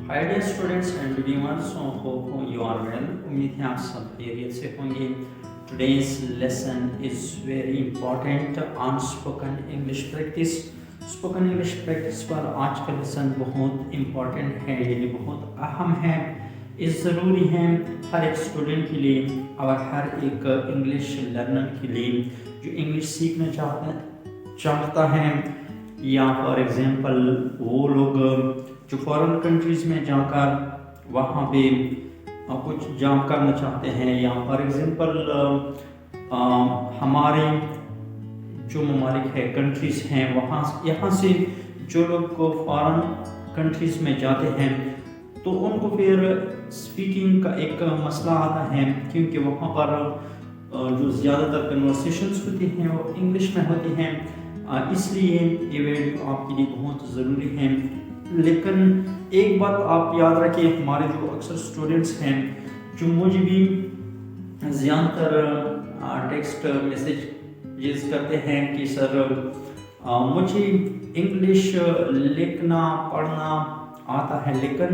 Hi dear students and viewers, hope you are well. उम्मीद है आप सब खैरियत से होंगे। Today's lesson is very important on spoken English practice. Spoken English practice पर आज का लेसन बहुत इम्पॉर्टेंट है, यानी बहुत अहम है। इस ज़रूरी है हर एक स्टूडेंट के लिए और हर एक इंग्लिश लर्नर के लिए जो इंग्लिश सीखना चाहता है, या फॉर एग्जांपल वो लोग जो फॉरेन कंट्रीज़ में जाकर वहाँ पे कुछ जॉब करना चाहते हैं, या फॉर एग्जांपल हमारे जो ममालिक है कंट्रीज़ हैं वहाँ यहाँ से जो लोग को फॉरेन कंट्रीज़ में जाते हैं तो उनको फिर स्पीकिंग का एक मसला आता है, क्योंकि वहाँ पर जो ज़्यादातर कन्वर्सेशंस होती हैं वो इंग्लिश में होती हैं। इसलिए ये वीडियो आपके लिए बहुत ज़रूरी है। लेकिन एक बात आप याद रखिए, हमारे जो अक्सर स्टूडेंट्स हैं जो मुझे भी ज़्यादातर टेक्स्ट मैसेज करते हैं कि सर मुझे इंग्लिश लिखना पढ़ना आता है, लेकिन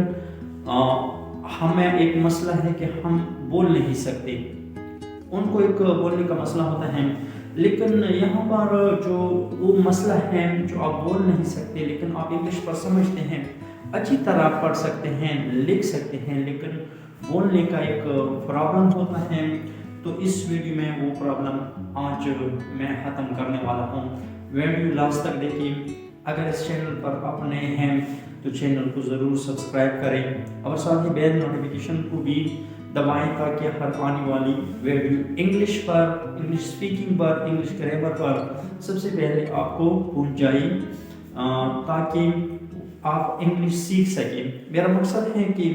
हमें एक मसला है कि हम बोल नहीं सकते। उनको एक बोलने का मसला होता है, लेकिन यहाँ पर जो वो मसला है जो आप बोल नहीं सकते लेकिन आप इंग्लिश पर समझते हैं, अच्छी तरह पढ़ सकते हैं, लिख सकते हैं, लेकिन बोलने का एक प्रॉब्लम होता है। तो इस वीडियो में वो प्रॉब्लम आज मैं ख़त्म करने वाला हूँ। वीडियो लास्ट तक देखिए। अगर इस चैनल पर आप नए हैं तो चैनल को ज़रूर सब्सक्राइब करें और साथ ही बेल नोटिफिकेशन को भी दबाएं ताकि हर आने वाली वीडियो इंग्लिश पर, इंग्लिश स्पीकिंग पर, इंग्लिश ग्रामर पर सबसे पहले आपको पहुंच जाए, ताकि आप इंग्लिश सीख सकें। मेरा मकसद है कि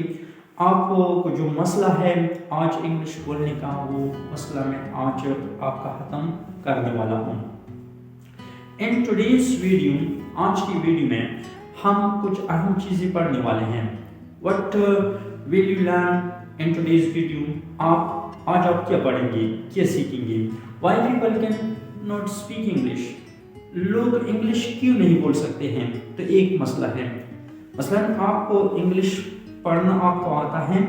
आपको जो मसला है आज इंग्लिश बोलने का, वो मसला मैं आज आपका ख़त्म करने वाला हूँ। इन टुडेज वीडियो, आज की वीडियो में हम कुछ अहम चीज़ें पढ़ने वाले हैं। What will you learn in today's video? आज आप क्या पढ़ेंगे, क्या सीखेंगे? Why people can not speak English? लोग इंग्लिश क्यों नहीं बोल सकते हैं? तो एक मसला है। मसलन आपको इंग्लिश पढ़ना आपको आता है,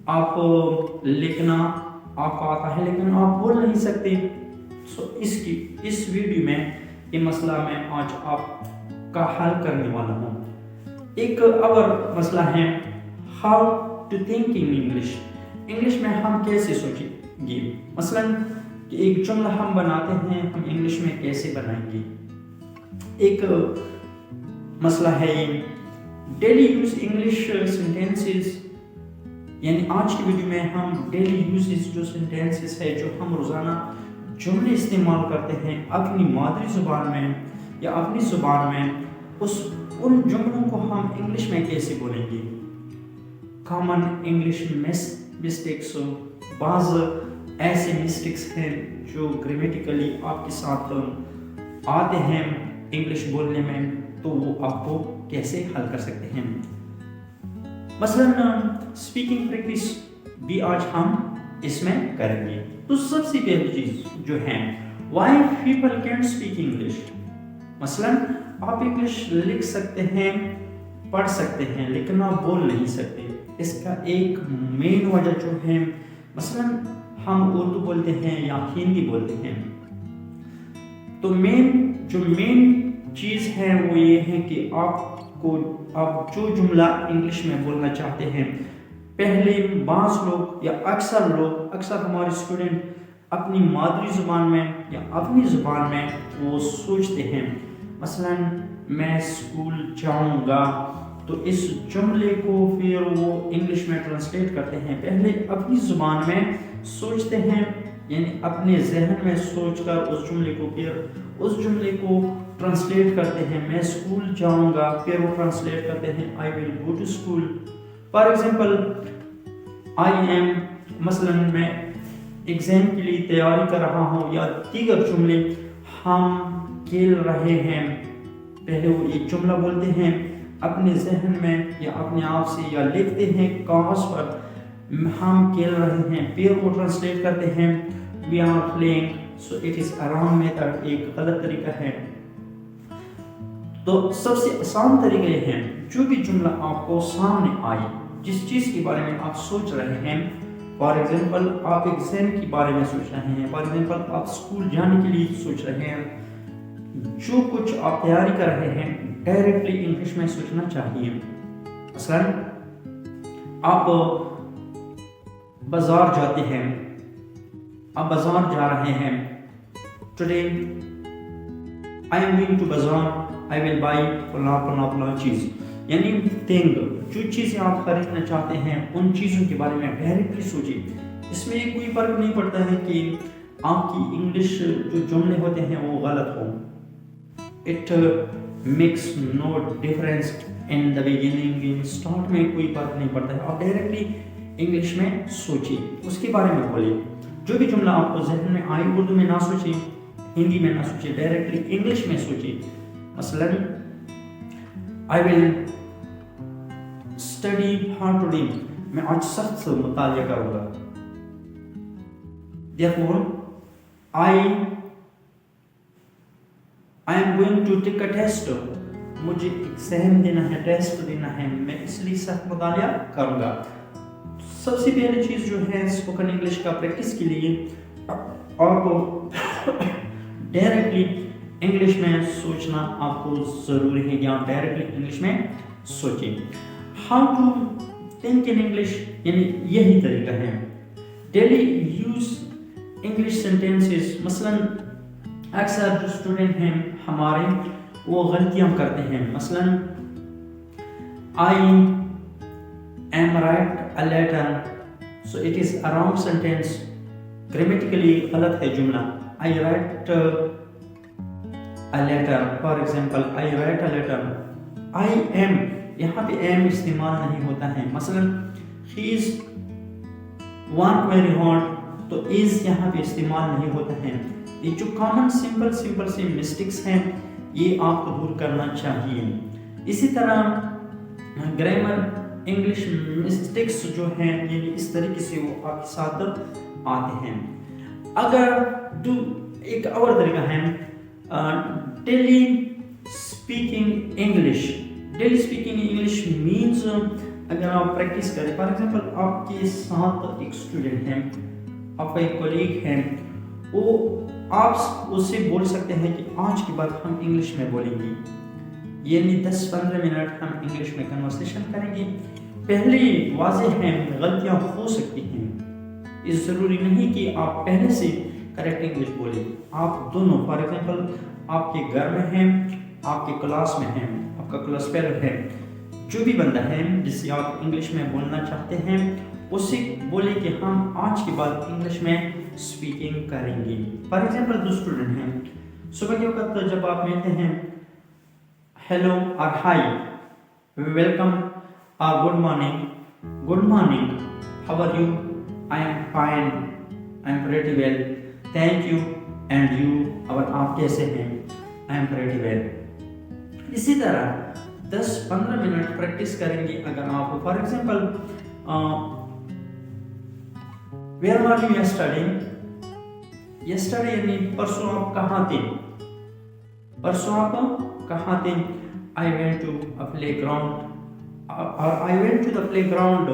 आप लिखना आपको आता है, लेकिन आप बोल नहीं सकते। इस वीडियो में ये मसला मैं आज आपका हल करने वाला हूँ। एक और मसला है, how to think in English. English में हम कैसे सोचेंगे? मसलन कि एक जुमला हम बनाते हैं, हम इंग्लिश में कैसे बनाएंगे? एक मसला है डेली यूज इंग्लिश सेंटेंसेस, यानी आज की वीडियो में हम डेली यूजेस जो सेंटेंसेस है, जो हम रोज़ाना जुमले इस्तेमाल करते हैं अपनी मादरी ज़ुबान में या अपनी ज़ुबान में, उन जुमलों को हम इंग्लिश में कैसे बोलेंगे? कॉमन इंग्लिश मिस्टेक्स, बाज़ ऐसे मिस्टेक्स हैं जो ग्रामेटिकली आपके साथ आते हैं इंग्लिश बोलने में, तो वो आपको कैसे हल कर सकते हैं? मसलन स्पीकिंग प्रैक्टिस भी आज हम इसमें करेंगे। तो सबसे पहली चीज़ जो है, why people can speak English. मसलन आप इंग्लिश लिख सकते हैं, पढ़ सकते हैं, लेकिन आप बोल नहीं सकते। इसका एक मेन वजह जो है, मसलन हम उर्दू बोलते हैं या हिंदी बोलते हैं, तो मेन चीज़ है वो ये है कि आप जो जुमला इंग्लिश में बोलना चाहते हैं, पहले बाज़ लोग या अक्सर हमारे स्टूडेंट अपनी मादरी ज़ुबान में या अपनी ज़ुबान में वो सोचते हैं। मसलन मैं स्कूल जाऊंगा, तो इस जुमले को फिर वो इंग्लिश में ट्रांसलेट करते हैं। पहले अपनी ज़ुबान में सोचते हैं, यानी अपने जहन में सोचकर उस जुमले को ट्रांसलेट करते हैं। मैं स्कूल जाऊंगा, फिर वो ट्रांसलेट करते हैं I will go to school. For example I am, मसलन मैं एग्ज़ाम के लिए तैयारी कर रहा हूँ, या दीगर जुमले हम खेल रहे हैं। पहले वो एक जुमला बोलते हैं अपने जहन में या अपने आप से, या लिखते हैं कागज पर हम खेल रहे हैं, फिर वो ट्रांसलेट करते हैं we are playing. So it is a wrong method, एक गलत तरीका है। तो सबसे आसान तरीका ये है جو بھی جملہ آپ کو سامنے آئے، جس چیز کے بارے میں آپ سوچ رہے ہیں، فار ایگزامپل آپ ایگزام کے بارے میں سوچ رہے ہیں، فار ایگزامپل آپ اسکول جانے کے لیے سوچ رہے ہیں، جو کچھ آپ تیاری کر رہے ہیں ڈائریکٹلی انگلش میں سوچنا چاہیے. مثلا آپ بازار جاتے ہیں، آپ بازار جا رہے ہیں، today I am going to بازار، I will buy فلاں چیز، یعنی تھنگ، جو چیزیں آپ خریدنا چاہتے ہیں ان چیزوں کے بارے میں ڈائریکٹلی سوچیں. اس میں کوئی فرق نہیں پڑتا ہے کہ آپ کی انگلش جو جملے ہوتے ہیں وہ غلط ہوں. It makes no difference in the beginning، in start میں کوئی فرق نہیں پڑتا ہے. آپ ڈائریکٹلی انگلش میں سوچیں، اس کے بارے میں بولیں. جو بھی جملہ آپ کو ذہن میں آئی اردو میں نہ سوچیں، ہندی میں نہ سوچیں، ڈائریکٹلی انگلش میں سوچیں. مثلا I will study hard today، میں آج سخت مطالعہ کروں گا. Therefore I am going to take a test، مجھے ایگزام دینا ہے، ٹیسٹ دینا ہے، میں اس لیے سخت مطالعہ کروں گا. سب سے پہلی چیز جو ہے اسپوکن انگلش کا پریکٹس کے لیے آپ کو ڈائریکٹلی انگلش میں سوچنا آپ کو ضروری ہے، یا ڈائریکٹلی انگلش میں سوچیں. How to think in English, یعنی یہی طریقہ ہے. Daily use English sentences. مثلا اکثر جو اسٹوڈنٹ ہیں ہمارے وہ غلطیاں کرتے ہیں. مثلا I am write a letter، so it is a wrong sentence، grammatically غلط ہے جملہ. I write a letter، for example I write a letter. I am، یہاں پہ am استعمال نہیں ہوتا ہے. مثلا he is want very hard، تو is یہاں پہ استعمال نہیں ہوتا ہے. یہ جو کامن سمپل سے مسٹیکس ہیں یہ آپ کو دور کرنا چاہیے. اسی طرح گرامر انگلش مسٹیکس جو ہیں یعنی اس طریقے سے وہ آپ کے ساتھ آتے ہیں. اگر ایک اور طریقہ ہے daily speaking English. Daily speaking English means اگر آپ پریکٹس کریں، فار ایگزامپل آپ کے ساتھ ایک اسٹوڈنٹ ہیں، آپ کا ایک کولیگ ہے، وہ آپ اس سے بول سکتے ہیں کہ آج کے بعد ہم انگلش میں بولیں گے، یعنی 10-15 منٹ ہم انگلش میں کنورسیشن کریں گے. پہلے واضح ہیں غلطیاں ہو سکتی ہیں، اس ضروری نہیں کہ آپ پہلے سے کریکٹ انگلش بولیں. آپ دونوں، فار ایگزامپل آپ کے گھر میں ہیں، آپ کے کلاس میں ہیں، آپ کا کلاس فیلو ہے، جو بھی بندہ ہے جس سے آپ انگلش میں بولنا چاہتے ہیں اس سے بولے کہ ہم آج کے بعد انگلش میں اسپیکنگ کریں گے. فار ایگزامپل دو اسٹوڈنٹ ہیں، صبح کے وقت جب آپ ملتے ہیں ہیلو اور ہائی، ویلکم اور good morning, how are you, I am fine, I am pretty well, thank you and you, اور آپ کیسے ہیں، آئی ایم پریٹی ویل. اسی طرح 10-15 منٹ پریکٹس کریں گے. اگر آپ for example where are you yesterday یعنی پرسوں آپ کہاں تھے، I went to a playground، or I went to the playground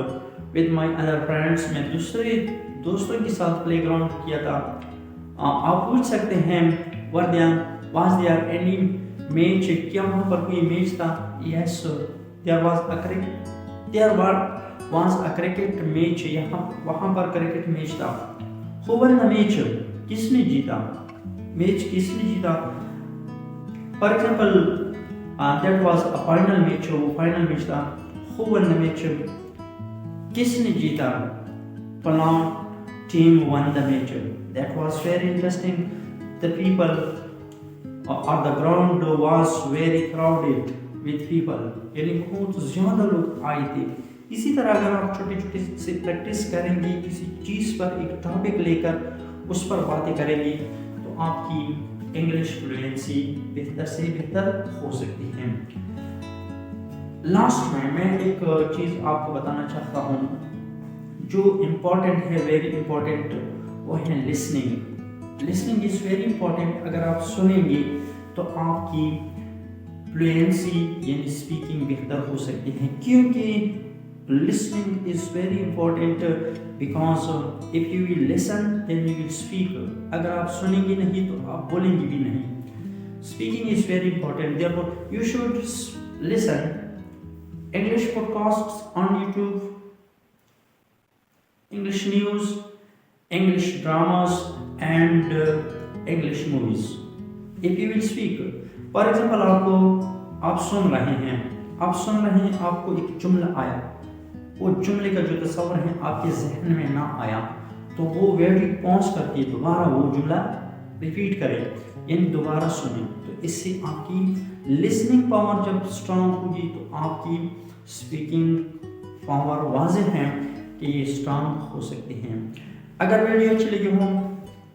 with my other friends، میں دوسرے دوستوں کے ساتھ پلے گراؤنڈ کیا تھا. آپ پوچھ سکتے ہیں was there any match، کیا وہاں پر کوئی میچ تھا. yes there was a cricket match، وہاں پر کرکٹ میچ تھا. who won the match، کس نے جیتا، میچ کس نے جیتا. For example that was a final match، وہ فائنل میچ تھا. who won the match، کس نے جیتا، فلاں team won the match. that was very interesting. the people or the ground was very crowded with people، یعنی بہت زیادہ لوگ آئے تھے. اسی طرح اگر آپ چھوٹے سے پریکٹس کریں گے، کسی چیز پر ایک ٹاپک لے کر اس پر باتیں کریں گے تو آپ کی انگلش فلوئنسی بہتر سے بہتر ہو سکتی ہے. لاسٹ میں ایک چیز آپ کو بتانا چاہتا ہوں جو امپورٹنٹ ہے، ویری امپورٹنٹ، وہ ہے listening. Listening is very important. اگر آپ سنیں گے تو آپ کی फ्लुएंसी यानी स्पीकिंग बेहतर हो सकती है, क्योंकि listening is very important because if you will listen then you will speak. अगर आप सुनेंगे नहीं तो आप बोलेंगे भी नहीं. Speaking is very important, therefore you should listen English podcasts on YouTube, English news, English dramas and English movies. If you will speak, for example आप सुन रहे हैं, आपको एक जुमला आया, वो जुमले का जो तस्वर है आपके जहन में ना आया, तो वो वेरी पॉज करके दोबारा वो जुमला रिपीट करें, यानी दोबारा सुनें. तो इससे आपकी लिसनिंग पावर जब स्ट्रांग होगी तो आपकी स्पीकिंग पावर वाज़ेह है कि ये स्ट्रांग हो सकती हैं. अगर वीडियो अच्छी लगी हो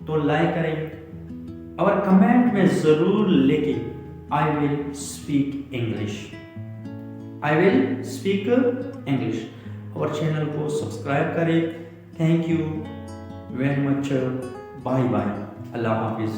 तो लाइक करें और कमेंट में ज़रूर लिखें आई विल स्पीक इंग्लिश. और चैनल को सब्सक्राइब करें. Thank you very much. Bye bye. अल्लाह हाफिज़.